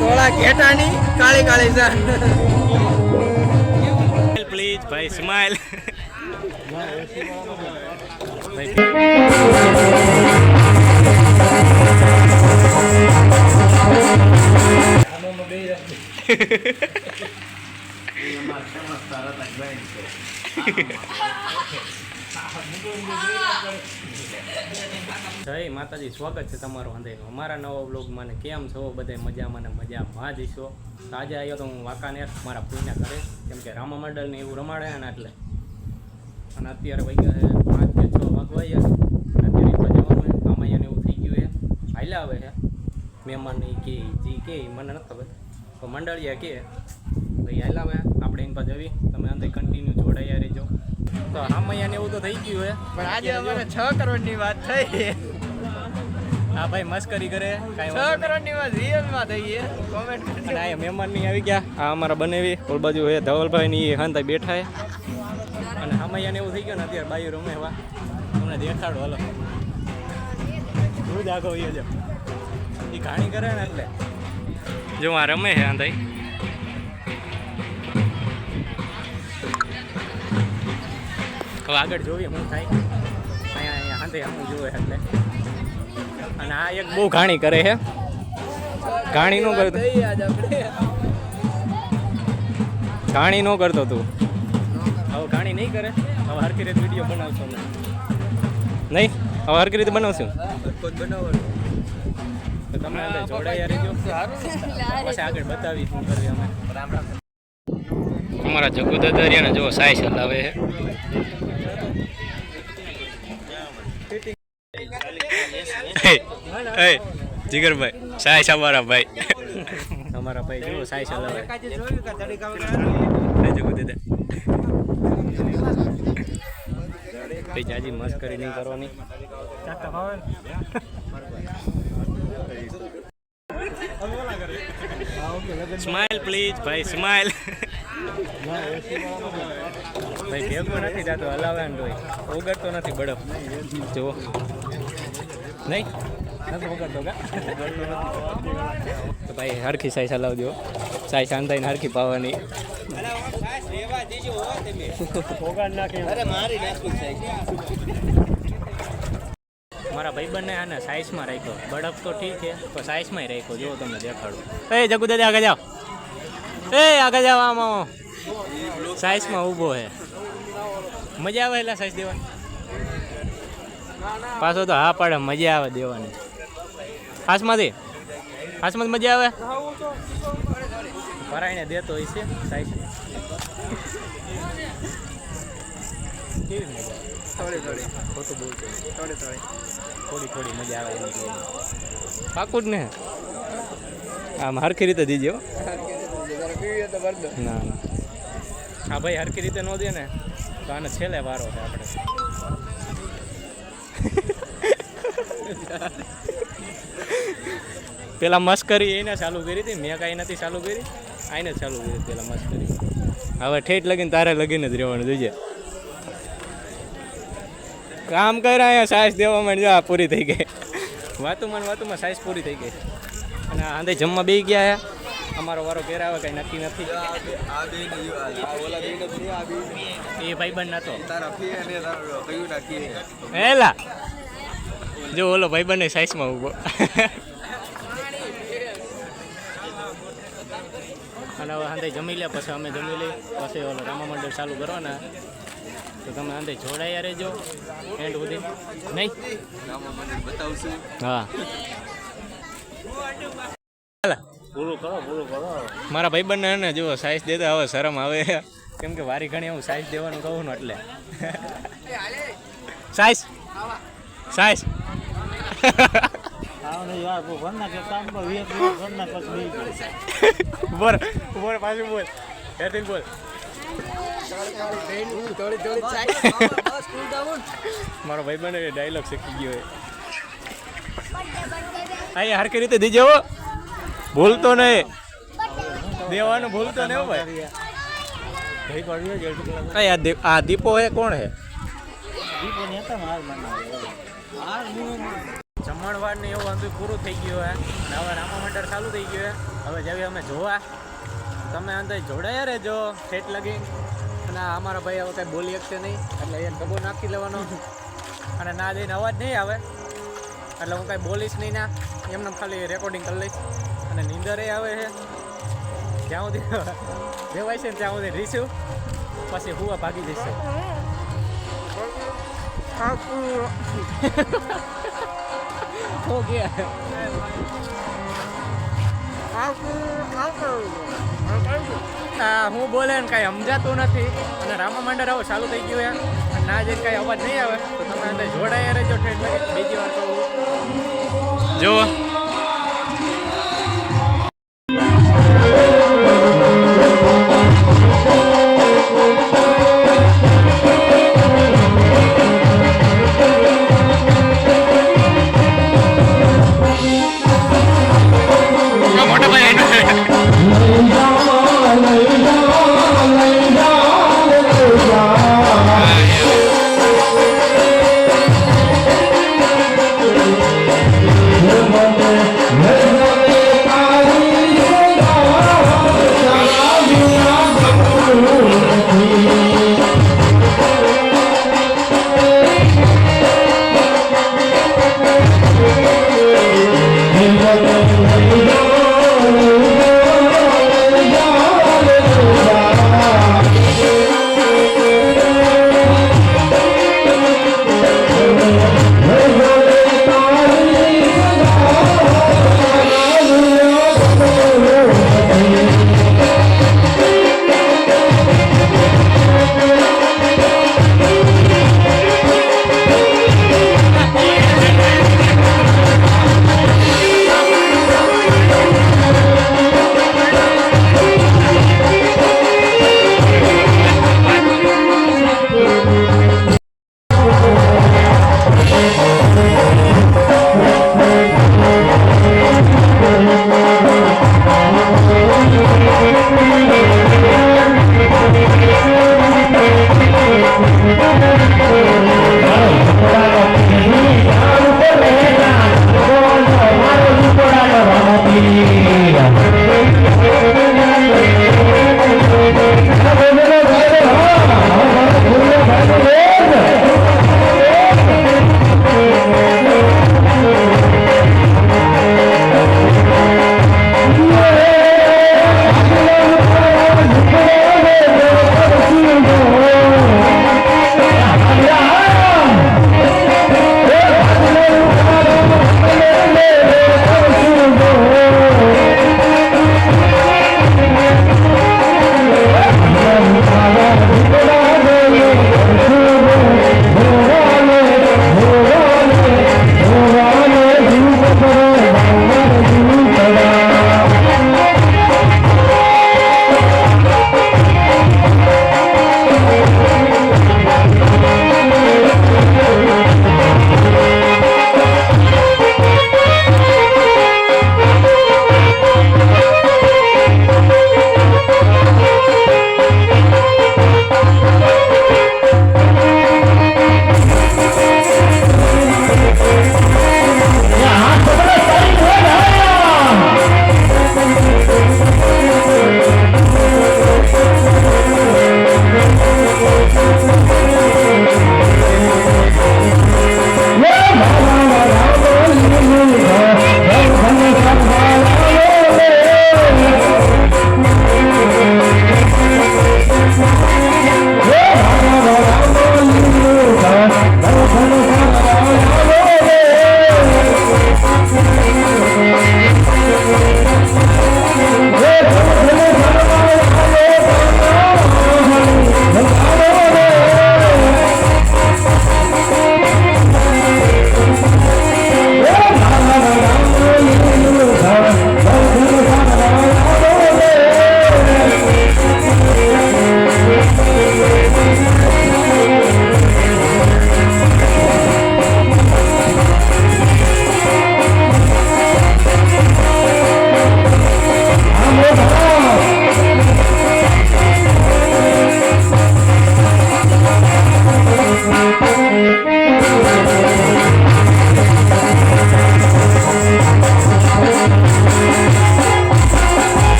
થોડા ઘેટાની કાળી કાળી સા પ્લીઝ ભાઈ સ્માઈલ જય માતાજી, સ્વાગત છે તમારું અંધેરો અમારા નવા બ્લોગમાં. ને કેમ છો બધે? મજામાં ને મજામાં જ છો. આજે આવ્યો તો હું વાંકાનેર મારા ફૂઈના ઘરે, કેમ કે રામા મંડળને એવું રમાડે ને એટલે. અને અત્યારે વાગ્યા છે 5 કે 6 વાગવા અત્યારે જવાનું કામૈયાને એવું થઈ ગયું છે. હાલ્યા આવે છે મહેમાનની કે જી કે મને નથી ખબર, તો મંડળિયા કે ભાઈ હાલ્યા આવે આપણે એની પાસે જવી. તમે અંદર કન્ટિન્યુ જોડાયા રહેજો. તો રામૈયાને એવું તો થઈ ગયું છે, પણ આજે અમારે 6 કરોડની વાત થઈ. હા ભાઈ મસ્કરી કરે, કાંઈ 6 કરોડની વાત રિયલમાં થઈ છે. કોમેન્ટ અને આ મહેમાન ની આવી ગયા. આ અમારા બનેવી ઓલ બાજુ હે ધવલભાઈ ની હાંતા બેઠા હે. અને રામૈયાને એવું થઈ ગયું ને અત્યારે બાયું રમે એવા તમને દેખાડો. હાલો તું જ આગો એ જો એ ઘાણી કરે ને એટલે જો આ રમે છે આંધાઈ. હવે આગળ જોઈએ શું થાય. અહીંયા હાંધે હું જોવે એટલે. અને આ એક બહુ ઘાણી કરે છે. ઘાણી નો કરતો, ઘાણી નો કરતો તું. હવે ઘાણી નહીં કરે. હવે હરકી રીતે વિડીયો બનાવશો નહીં? હવે હરકી રીતે બનાવશું તો તમે અંદર જોડાયા રહેજો. પછી આગળ બતાવી શું કરવી અમે. અમારા જગુ દાદા જો સાઈસ હલાવે છે. જીગરભાઈ સાઈસ અમારા ભાઈ, અમારા ભાઈ જો સાઈસ હલાવે. જગુ દાદા ભાઈ જાજી મસ્કરી નહીં કરવાની. સ્માઈલ પ્લીઝ ભાઈ સ્માઈલ. ભાઈ ભેગો નથી થતો હલાવે ને તોય ઓગળતો નથી બરફ. જુઓ નહીં નથી ઓગળતો કા. તો ભાઈ હરખી સાઈઝ હલાવજો. સાઈઝ આંધાઈને હરખી પાવાની. મારા ભાઈબંધને આને સાઈઝમાં રાખ્યો. બરફ તો ઠીક છે તો સાઈઝમાં રાખ્યો. જો તમને દેખાડું. એ જગુ દાદા આગળ જાઓ, એ આગળ જાઓ. આમાં સાઈઝમાં ઊભો છે. મજા આવે એટલે સાઈઝ દેવાની. પાછો તો હા પાડે, મજા આવે દેવાની. હાથમાંથી મજા આવે. પરાઈને દેતો હોય છે સાઈઝ. કેવી મજા? થોડી ખોટું બોલતો થોડી મજા આવે એની. પાકું જ ને આમ હરખી રીતે દીજો. ના હા ભાઈ હરખી રીતે ન દે ને તો આને છેલ્લે વારો છે આપણે. પેલા મસ્કરી એને ચાલુ કરી હતી, મેં કાંઈ નથી ચાલુ કરી. આઈને ચાલુ કરી પેલા મસ્કરી. હવે ઠેઠ લગીને તારે લગીને જ રહેવાનું જોઈએ. કામ કર્યા અહીંયા સાઈઝ દેવા માંડ. જો પૂરી થઈ ગઈ. વાતુમાં સાઈઝ પૂરી થઈ ગઈ. અને આંધે જમવા બેસી ગયા હે. અમારો વારો ઘેર આવે કંઈ નક્કી નથી. એ ભાઈબંધ નતો હેલા. જો ઓલો ભાઈબંધ સાઈઝમાં ઊભો. અને હવે આંધે જમી લે પછી અમે જમી લઈએ. પછી ઓલો રામા મંડળ ચાલુ કરવાના. તો તમે અંદર જોડાયા રહેજો એન્ડ સુધી. નહીં બતાવશું. હા પૂરું કરો. મારા ભાઈબંધને ને જો સાઈઝ દેતા હવે શરમ આવે, કેમ કે વારી ઘણી હું સાઈઝ દેવાનું કહું ને એટલે. સાઈઝ બોલ પાછું બોલ. બોલ મારો ભાઈબંધ ડાયલોગ શીખી ગયો. અહીંયા હરકી રીતે દીજો. ભૂલતો નહીં દેવાનું, ભૂલતો નહીં ભાઈ. આ દીપો હે કોણ હે? જમણવાર ને એવું બધું પૂરું થઈ ગયું હે અને હવે રામા મંડળ ચાલુ થઈ ગયું હે હવે જેવી અમે જોવા તમે અંદર જોડાયા રહેજો ઠેઠ લગી અને આ અમારા ભાઈ હવે કંઈ બોલી શકશે નહીં એટલે એ ડબ્બો નાખી લેવાનો અને ના જઈને અવાજ નહીં આવે એટલે હું કાંઈ બોલીશ નહીં ના એમને ખાલી રેકોર્ડિંગ કરી લઈશ અને નીંદરે આવે છે જ્યાં સુધી જેવાય છે ને ત્યાં સુધી રીશું પછી હુવા ભાગી જશે હો ગયા હું બોલે ને કાંઈ સમજાતું નથી અને રામા મંડળ હવે ચાલુ થઈ ગયું અને ના જઈને કાંઈ અવાજ નહીં આવે તો તમે અંદર જોડાયા રહેજો ઠેઠ બીજી વાર કહું જુઓ Thank you.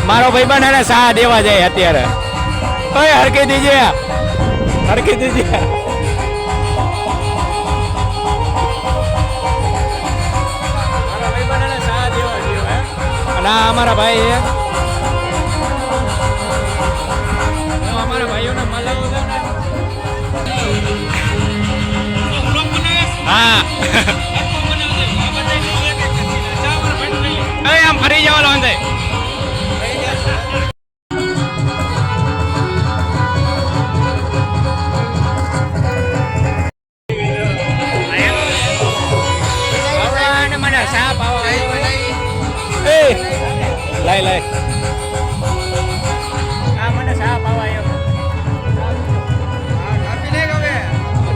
મારો ભાઈબંધ એને સાહ દેવા જાય અત્યારે. ઓય હરકી દીજે, હરકી દીજે. મારા ભાઈબંધ એને સાહ દેવા ગયો હે. અને આ અમારા ભાઈ છે. હું અમારા ભાઈઓને મળાવું છું ને. હા. આમ ફરી જવાનો અંદર. લાય લાય આ મને સાપ આવાયો.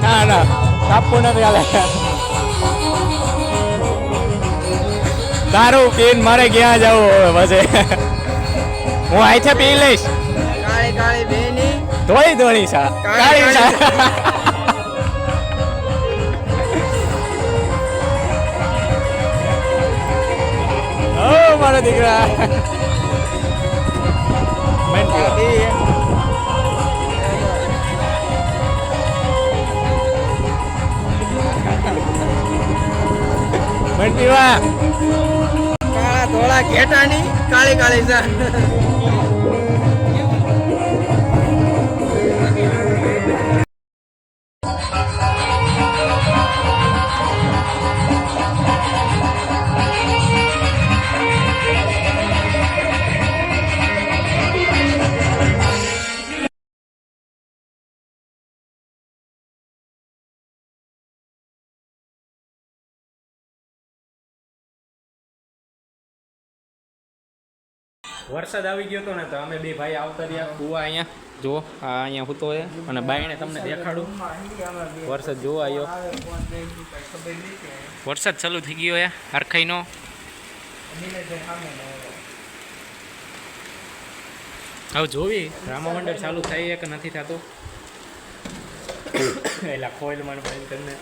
ના ના કાપવું નથી હાલે. તારું પીન મારે ક્યાં જવું હવે પછી હું અહીંથી પી લઈશ. કાળી કાળી બેની ધોળી ધોળી સા કાળી સા. ઓ મારો દીકરા મંટીવા કાળા ધોળા ઘેટાની કાળી કાળી સા. વરસાદ આવી ગયો હતો ને તો અમે બે ભાઈ આવતા રહ્યા કુવા અહીંયા જુઓ આ અહીંયા હૂતો છે અને બાઈને તમને દેખાડું વરસાદ જોવા આવ્યો. વરસાદ ચાલુ થઈ ગયો છે હરખાઈનો. હવે જોવી રામા મંડળ ચાલુ થાય કે નથી થતું. એટલે ખોઈલ મને ભાઈ કરીને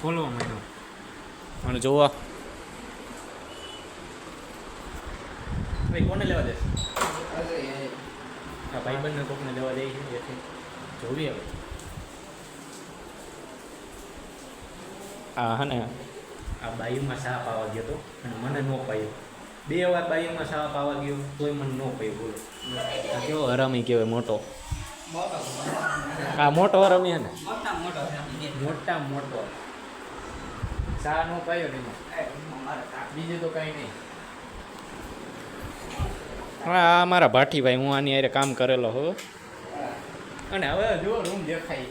ખોલવા માંડ્યો અને જોવા કોને લેવા દે આ ભાઈબંધને કોકને લેવા દે છે જેથી જોવી હવે. હા ને આ બાયુમાં સાપ આવવા ગયો હતો અને મને ન પાયો. 2 વાર બાયુમાં સાપ આવવા ગયો તોય મને ન પાયું. બોલો આ કેવો હરામી કહેવાય મોટો. હા મોટો હરામી હે ને મોટા મોટો સા નો પાયો ને બીજું તો કાંઈ નહીં. હા મારા ભાઠીભાઈ હું આની હારે કામ કરેલો હો. અને હવે જો રૂમ દેખાય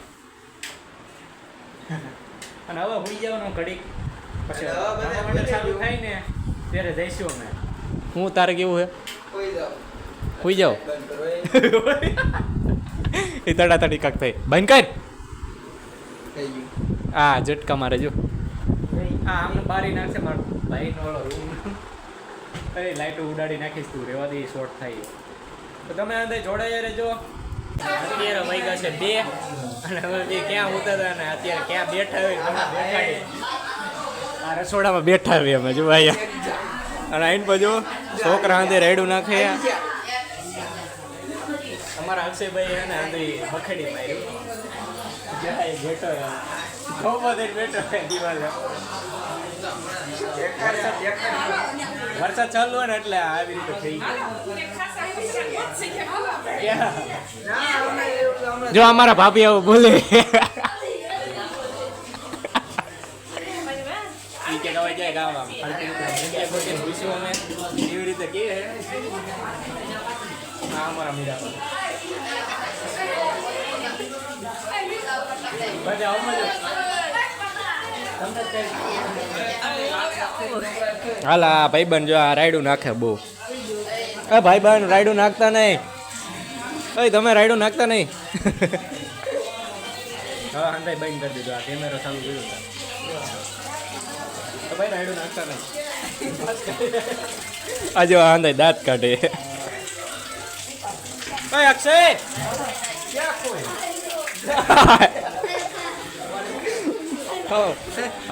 અને હવે હોઈ જવાનો ઘડીક પછી ચાલુ થાય ને ત્યારે જઈશું અમે. હું તારે કેવું હે હોઈ જાઓ એ તડાતડી કાક થઈ બંધ કર. હા ઝટકા મારે જો હા આમને બારી નાખશે મારો ભાઈનો ઓલો રૂમ. લાઈટો ઉડાડી નાખીશ તું રેવા દે શોર્ટ થાય તો તમે અંદર જોડાયા રહેજો. અત્યારે વાગ્યા છે 2 અને હવે બે ક્યાં ઉતરતા ને અત્યારે ક્યાં બેઠા હોય તમે બેઠાડીએ આ રસોડામાં બેઠા હોય અમે જો અહીંયા અને આઈને બાજુ છોકરા અંદર રેડું નાખે. અમારા અક્ષયભાઈ હે ને અંદર બખેડી માર્યું જાય બેઠો બેઠો દિવાલ. વરસાદ ચાલુ હોય ને એટલે આવી રીતે થઈ ગયું. જો અમારા ભાભી આવું બોલે જાય ગામ એવી રીતે કે અમારા મીરા બધા હાલા ભાઈબંધ જો આ રાયડું નાખે બહુ. એ ભાઈબંધ રાયડું નાખતા નહીં. એ તમે રાયડું નાખતા નહીં. હા અંદાજ બંધ કરી દીધું. આ કેમેરો ચાલુ કર્યો તો ભાઈ રાયડું નાખતા નહીં. આજે અંદાજ દાંત કાઢે. ઓય અક્ષય ક્યાં કોઈ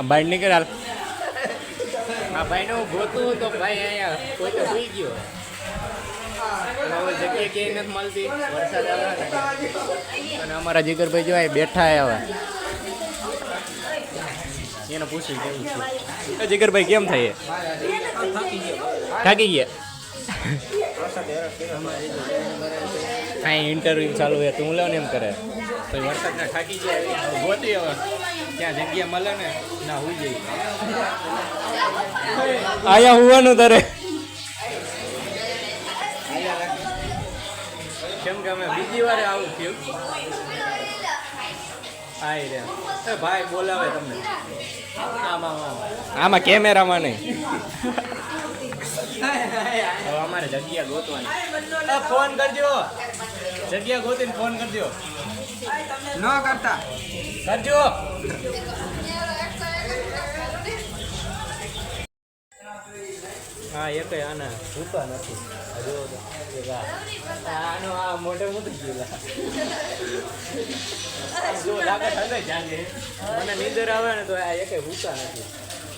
બાઈટ નીકળ હાલ. આ ભાઈને હું ગોતું તો ભાઈ અહીંયા કોઈ તો સુઈ ગયો. જગ્યા ક્યાંય નથી મળતી. વરસાદ આવે અને અમારા જીગરભાઈ જો બેઠા આવે એને પૂછ્યું કેવું છે. જીગરભાઈ કેમ થાય? થાકી ગયા. કાંઈ ઇન્ટરવ્યુ ચાલુ હોય તું લે ને એમ કરે તો વરસાદના થાકી ગયા ગોતી હવે ત્યાં જગ્યા મળે ને ના હોઈ જાય. આયા હોવાનું તારે કેમ કે અમે બીજી વાર આવું થયું. આઈ રે ભાઈ બોલાવે તમને આમાં કેમેરામાં નહીં. હવે અમારે જગ્યા ગોતવાની. ફોન કરજો. જગ્યા ગોતીને ફોન કરજો. ન કરતા કરજો. હા એક આના ભૂકા નથી. આનો આ મોટે મોટું ગયેલા જો લાગે ઠંડે જાગે. મને નીંદર આવે ને તો આ એક ભૂકા નથી.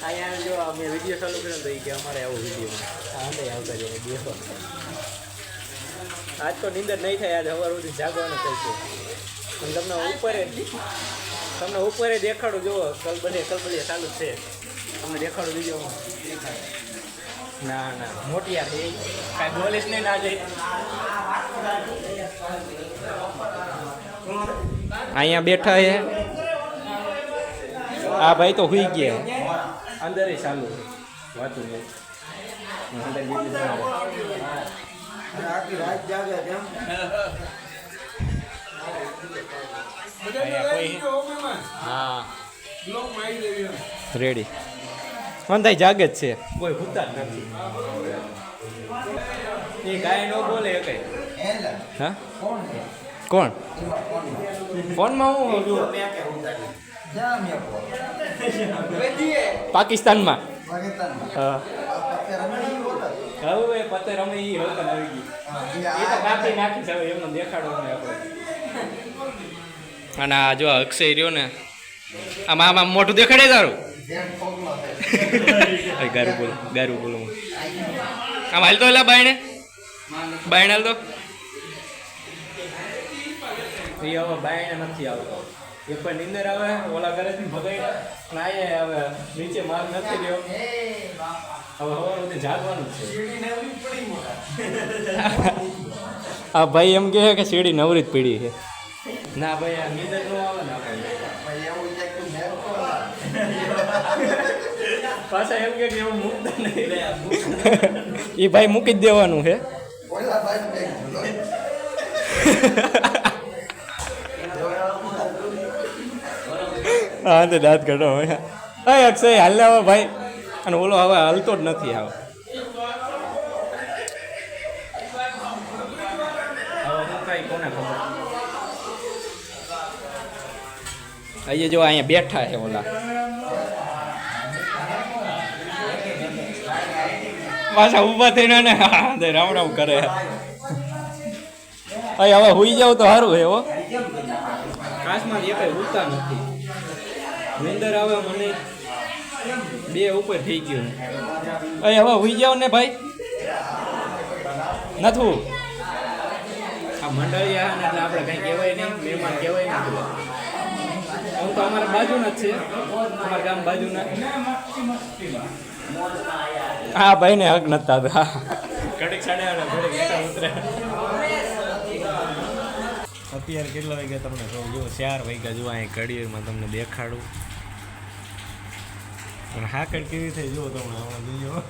અહીંયા જો મેં વિડીયો ચાલુ કર્યો તો એ કે અમારે આવો વિડીયો આંધે આવતા જાય દેખો. આજ તો નીંદર નહીં થાય. આજ સવાર સુધી જાગવાનું થશે. તમને ઉપર દેખાડું જુઓ. કલબલે ચાલુ જ છે. તમને દેખાડું વિડીયો. ના ના મોટિયા છે કાંઈ બોલીશ નહીં ના જઈ. અહીંયા બેઠા છે. આ ભાઈ તો હુઈ ગયા. અંદર ચાલુ વાતું હા રેડી. અંધાઈ જાગે જ છે. કોઈ ભૂતા જ નથી. એ ગાય નો બોલે કઈ. હા કોણ ફોનમાં હું પાકિસ્તાનમાં હા હવે પતે રમે એ હોતા આવી ગઈ. એ તો કાપી નાખી હવે એમનો દેખાડો ને આપણે. અને આ જો અક્ષય રહ્યો ને આમાં આમાં મોટું દેખાડે તારું. ગારું બોલું આમ હાલતો એલા બાયણે હાલતો. એ હવે બાયણે નથી આવતો. એક પણ નીંદર આવે ઓલા ઘરેથી ભગાઈ નાય હવે નીચે માલ નથી રહ્યો. હવે હવે જાગવાનું છે. આ ભાઈ એમ કહે કે સીડી નવરી જ પડી છે. ના ભાઈ આ નીંદર ન આવે ને પાછા એમ કે એવું મૂકતા નહીં. એ ભાઈ મૂકી જ દેવાનું છે. હા તો દાંત કાઢો હવે. અક્ષય હાલ હવે ભાઈ. અને ઓલો હવે હાલતો જ નથી. હવે કોને ખબર. અહીંયા જો અહીંયા બેઠા છે ઓલા. પાછા ઊભા થઈને ને રામ રામ કરે. હવે હુઈ જાવ તો સારું છે. હો કાશમાં એ કઈ ઉઠતા નથી. નીંદર આવે મને. બે ઉપર થઈ ગયું. હવે હુઈ જાવ ને ભાઈ. નથી આ મંડળિયા એટલે આપણે કઈ કહેવાય નહીં. મહેમાન કહેવાય નહીં. હું તો અમારા બાજુના જ છે. અમારા ગામ બાજુના. હા ભાઈ ને હક નતા ઘડીક સાડે ઉતરે. અત્યારે કેટલા વાગ્યા તમને કહું જો 4 વાગ્યા. જો અહીં ઘડીમાં તમને દેખાડું. અને હાકડ કેવી થઈ જુઓ તમને હમણાં જોયો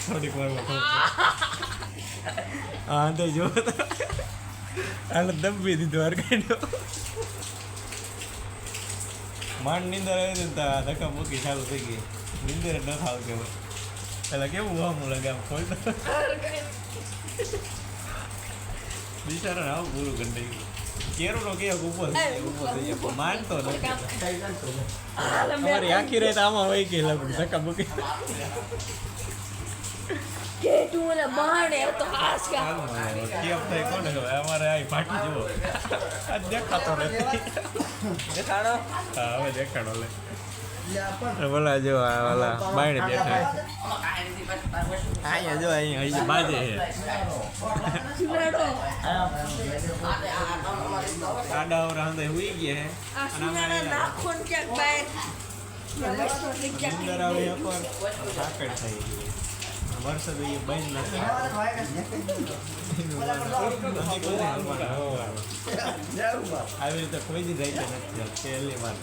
થોડીક વારમાં. હા તો જો આને દબી દીધું હરકાઈનો. માંડ નીંદર આવી હતી ધક્કા મૂકી ચાલુ થઈ ગઈ. નીંદર ન થાવ કે એટલે કેવું વામું લાગે આમ ખોલ બિચારા આવું પૂરું કરી દઈ કેરું નો કે ઉપર થઈ ગયો માનતો નથી અમારી આખી રાત આમાં હોય કે લગભગ ધક્કા મૂકી કે તું મને મારે તો આસ કા કેમ થાય કોને ખબર અમારે આ ફાટી જુઓ આ દેખાતો નથી દેખાડો હા હવે દેખાડો લે બોલા જો આ વાલા બાયણે બેઠા અહીંયા જો અહીંયા બાજે છે સુનાડો આડા ઓર હંદે હુઈ ગયા હે આ સુનાડા નાખોન ક્યાંક બાય અંદર આવે ઉપર સાકડ થઈ ગઈ વરસાદ એ બંધ નથી આવી રીતે કોઈ દી જાય નથી પહેલી વાર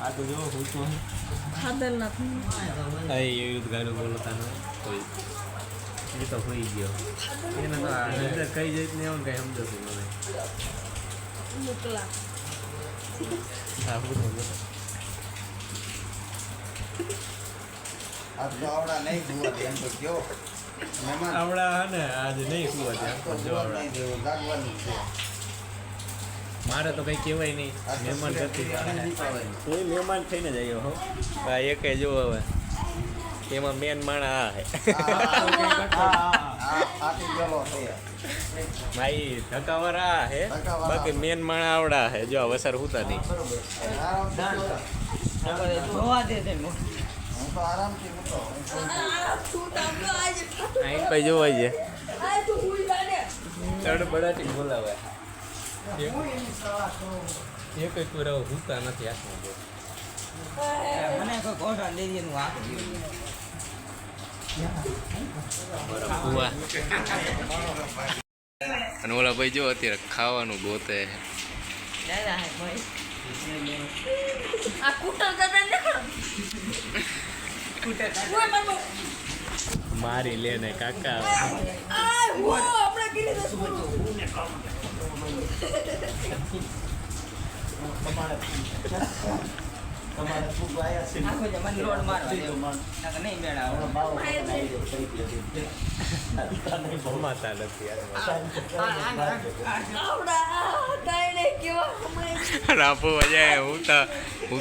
આ તો જો હું તો ખાદર નથી એવી રીતે ગાડું બોલતા ને કોઈ એ તો હોઈ ગયો એને તો અંદર કઈ જાય ને એવું કઈ સમજતું મને મોકલા હા હું આવડા નહીં જોવા દે એમ તો કયો મહેમાન આવડા ને આજે નહીં સુવા ત્યાં જો આવડા જેવું લાગવાનું છે મારે તો કઈ કહેવાય નહીં મહેમાન જતી કોઈ મહેમાન થઈને જ આવ્યો હો આ એકે જો હવે એમાં મેન માણા આ હે આથી ગયો છે ભાઈ ધક્કાવાર આ હે બાકી મેન માણા આવડા હે જો વસર હુતા નહીં જોવા દે તે હું તો આરામથી મૂકો તું તામલો આજે આઈન ભાઈ જોવા છે આ તું હુઈ જાને ચડ બડાટી બોલાવે એક એક પૂરા હુતા નથી હાથમાં જો મને કોઈ કોઠા દે દીનું આ હુવા અને ઓલા ભાઈ જો અત્યારે ખાવાનું ગોતે દાદા હે ભાઈ આ કુટર દાદા ને કુટર દાદા મારી લે ને કાકા આ વો આપણે કીધું દસ તમારે ખૂબ આયા છે આખો જે મને રોડ મારવા દેવો નક નહીં મેળા ભમાતા નથી આવડા તાઈને કેવા હમણાં રાપો વજાય હું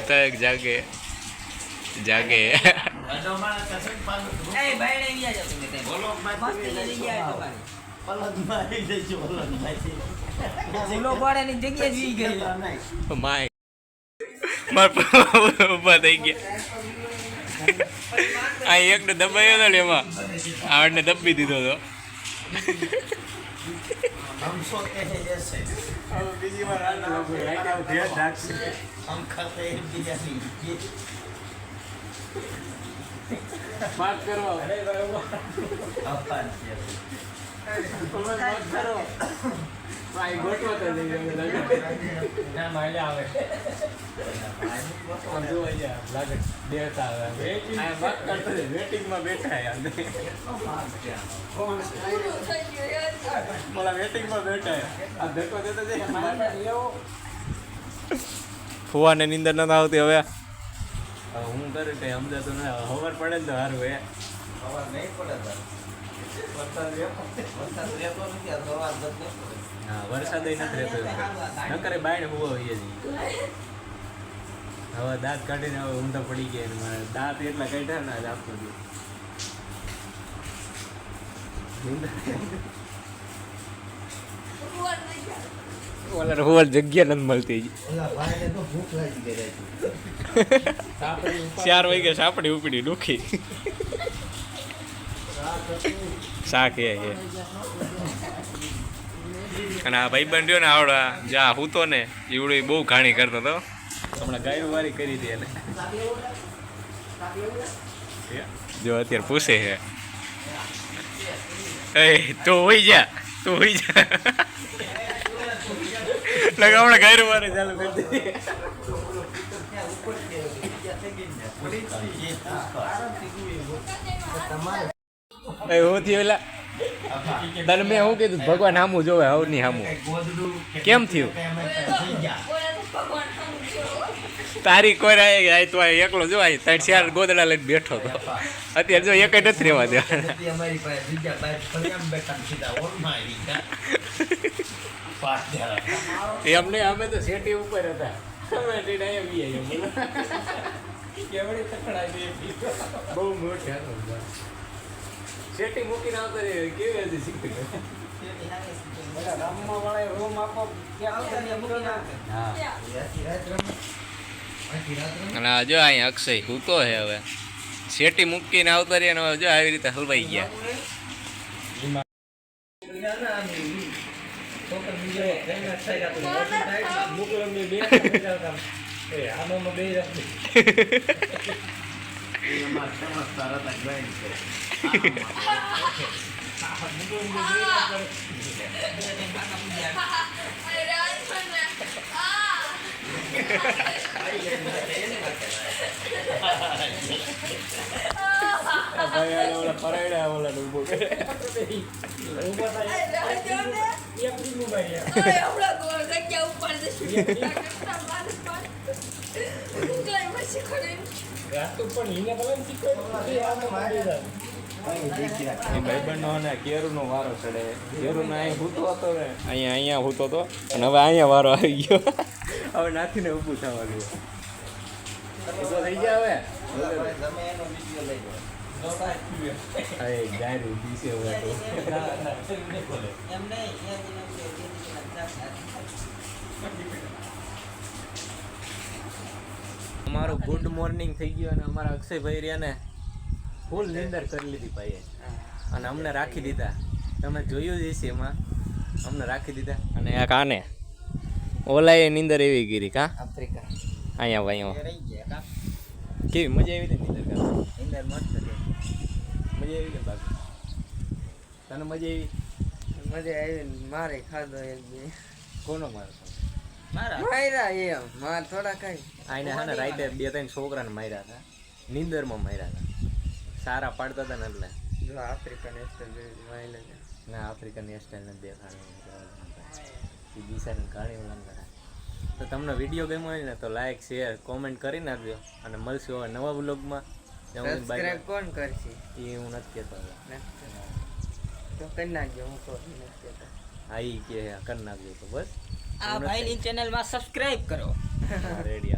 તો એક જાગે એ ભાઈને ગયા જતો કે બોલો મસ્તી લઈ ગયા તમારે પલક મારી દેજો પલક મારી બોલો પાડે ની જગ્યા જ વી ગઈ માય માર ઉભા થઈ ગયા આ એકને દબાયો હતો ને એમાં આવડને દબી દીધો હતો हम सोते हैं जैसे હવે બીજી વાર ધ્યાન રાખશે हम खाते हैं बिरयानी વાત કરવા अपन વાત કરો ભાઈ ગોઠવો તો ના માલે આવે જો અહીંયા લાગે દેતા આવે આ વાત કરતો વેટિંગમાં બેઠા યાર બોલા વેટિંગમાં બેઠા આ ધક્કો દેતો છે ફુવાને નીંદર નથી આવતી હવે હું કરું કઈ સમજાતો ના ખબર પડે ને તો સારું એ खबर नहीं पड़े वरसाद રહેતો નથી આ સવાર દસ હા વરસાદ નથી રહેતો ન કરે બાયણે હુવા હોઈએ છીએ હવે દાંત કાઢીને હવે ઊંધા પડી ગયા ને મારે દાંત એટલા કાઢ્યા ને આજ આપતો ઓલા હોલ જગ્યા નથી મળતી ઓલા ભાઈને તો ભૂખ લાગી ગઈ હતી 4 વાગે સાપડી ઉપડી દુખી શાક એ અને આ ભાઈ બંધ ને આવડા જા હું તો ને એવડું બહુ ઘાણી કરતો હતો હમણાં ગાયું વારી કરી દે એને જો અત્યારે પૂછે છે એ તો હોઈ જા લગા હમણાં ગાયું વારે ચાલુ કરી દે હું થયું એલા તને મેં શું કીધું ભગવાન સામું જોવે હવ ની સામું કેમ થયું તારી કોઈ રાય તો એકલો જો આય ત્રણ ચાર ગોદડા લઈને બેઠો હતો અત્યારે જો એક નથી રહેવા દે નથી અમારી પાસે બીજા બાઈક ફળિયામાં બેઠા ને સીધા ઓળમાં આવી ગયા. પાસ દેવા. એમને અમે તો સેટી ઉપર હતા અમે ટીડા એમ બી કેવડી તકડાઈ દે બહુ મોટી હતો સેટી મૂકીને આવતો રે કેવી હતી શીખી બધા રામમાં વાળા રૂમ આપો હા અને જો અહીંયા અક્ષય સૂતો છે હવે શેટી મૂકીને આવતો રહે ને જો આવી રીતે હલવાઈ ગયા કેરુનો વારો ચડે કેરુનો અહીંયા હૂતો હતો ને અહીંયા હૂતો હતો અને હવે અહીંયા વારો આવી ગયો હવે નાખીને ઊભું થવા ગયું થઈ ગયા હવે ગાયરું પીસે હોય તો અમારું ગુડ મોર્નિંગ થઈ ગયું અને અમારા અક્ષયભાઈ રહ્યા ને ફૂલ નિંદર કરી લીધી ભાઈએ અને અમને રાખી દીધા તમે જોયું જ હશે એમાં અમને રાખી દીધા અને આ કાને ઓલાએ નિંદર એવી ગીરી કા આફ્રિકા અહીંયા ભાઈ રહી ગયા કેવી મજા આવી હતી નિંદર કરવા ઇન્દર મસ્ત છે. મજા આવી કે બાકી તને મજા આવી મજા આવી મારે ખાધો એક બે કોનો મારો માર્યા એમ માર થોડા કઈ આને હા ને રાઈતે બે ત્રણ છોકરાને માર્યા હતા નિંદરમાં માર્યા હતા સારા પાડતા હતા ને એટલે જો આફ્રિકન એસ્ટેલ વાયલે ના આફ્રિકન હેરસ્ટાઈલ નથી દેખાડે બિચારાને ઘણી ઉલંઘન તો તમને વિડીયો ગમ્યો હોય ને તો લાઈક શેર કોમેન્ટ કરી નાખજો અને મળશું હવે નવા વ્લોગમાં સબસ્ક્રાઇબ કોણ કરશે એ હું નથી કહેતો હવે. તો કરી નાખજો હું તો નથી કહેતો હા એ કે કરી નાખજો તો બસ આ ભાઈની ચેનલમાં સબસ્ક્રાઇબ કરો રેડી